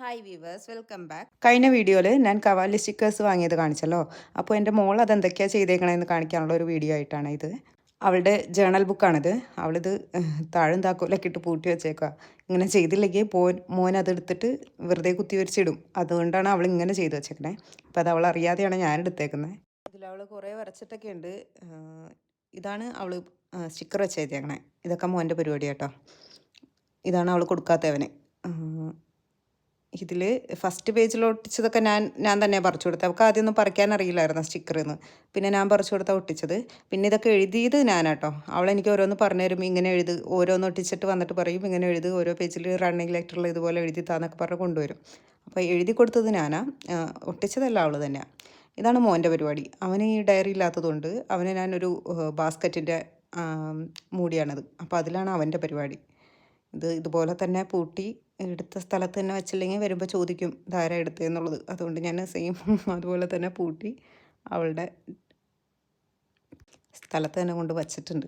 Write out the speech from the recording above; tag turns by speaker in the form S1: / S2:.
S1: Hi weavers, welcome back. കഴിഞ്ഞ വീഡിയോയിൽ ഞാൻ കവാലി സ്റ്റിക്കേഴ്സ് വാങ്ങിയത് കാണിച്ചല്ലോ. അപ്പോൾ എൻ്റെ മോൾ അതെന്തൊക്കെയാണ് ചെയ്തേക്കണതെന്ന് കാണിക്കാനുള്ള ഒരു വീഡിയോ ആയിട്ടാണ് ഇത്. അവളുടെ ജേണൽ ബുക്കാണിത്. അവളിത് താഴും താക്കോലൊക്കെ ഇട്ട് പൂട്ടി വെച്ചേക്കുക. ഇങ്ങനെ ചെയ്തില്ലെങ്കിൽ മോൻ അതെടുത്തിട്ട് വെറുതെ കുത്തി വരച്ചിടും. അതുകൊണ്ടാണ് അവൾ ഇങ്ങനെ ചെയ്ത് വെച്ചേക്കണേ. അപ്പോൾ അത് അവൾ അറിയാതെയാണ് ഞാൻ എടുത്തേക്കുന്നത്. ഇതിലവൾ കുറേ വരച്ചിട്ടൊക്കെ ഉണ്ട്. ഇതാണ് അവൾ സ്റ്റിക്കർ വെച്ച് എഴുതിയേക്കണേ. ഇതൊക്കെ മോൻ്റെ പരിപാടി കേട്ടോ. ഇതാണ് അവൾ കൊടുക്കാത്തവന്. ഇതിൽ ഫസ്റ്റ് പേജിൽ ഒട്ടിച്ചതൊക്കെ ഞാൻ തന്നെ പറിച്ചു കൊടുത്തത്. അവൾക്ക് ആദ്യമൊന്നും പറിക്കാൻ അറിയില്ലായിരുന്നു സ്റ്റിക്കറിന്ന്. പിന്നെ ഞാൻ പറിച്ചു കൊടുത്താൽ ഒട്ടിച്ചത്. പിന്നെ ഇതൊക്കെ എഴുതിയത് ഞാനാട്ടോ. അവളെനിക്ക് ഓരോന്ന് പറഞ്ഞു തരും, ഇങ്ങനെ എഴുത്, ഓരോന്ന് ഒട്ടിച്ചിട്ട് വന്നിട്ട് പറയും ഇങ്ങനെ എഴുത്, ഓരോ പേജിൽ റണ്ണിങ് ലെറ്ററിൽ ഇതുപോലെ എഴുതി താന്നൊക്കെ പറഞ്ഞ് കൊണ്ടുവരും. അപ്പോൾ എഴുതി കൊടുത്തത് ഞാനാ, ഒട്ടിച്ചതല്ല അവൾ തന്നെയാണ്. ഇതാണ് മോൻ്റെ പരിപാടി. അവന് ഈ ഡയറി ഇല്ലാത്തതുകൊണ്ട് അവന് ഞാനൊരു ബാസ്ക്കറ്റിൻ്റെ മൂടിയാണത്. അപ്പോൾ അതിലാണ് അവൻ്റെ പരിപാടി. ഇതുപോലെ തന്നെ പൂട്ടി എടുത്ത സ്ഥലത്ത് തന്നെ വെച്ചില്ലെങ്കിൽ വരുമ്പോൾ ചോദിക്കും ഇതാരാ എടുത്തതെന്നുള്ളത്. അതുകൊണ്ട് ഞാൻ സെയിം അതുപോലെ തന്നെ പൂട്ടി അവളുടെ സ്ഥലത്ത് തന്നെ കൊണ്ട് വച്ചിട്ടുണ്ട്.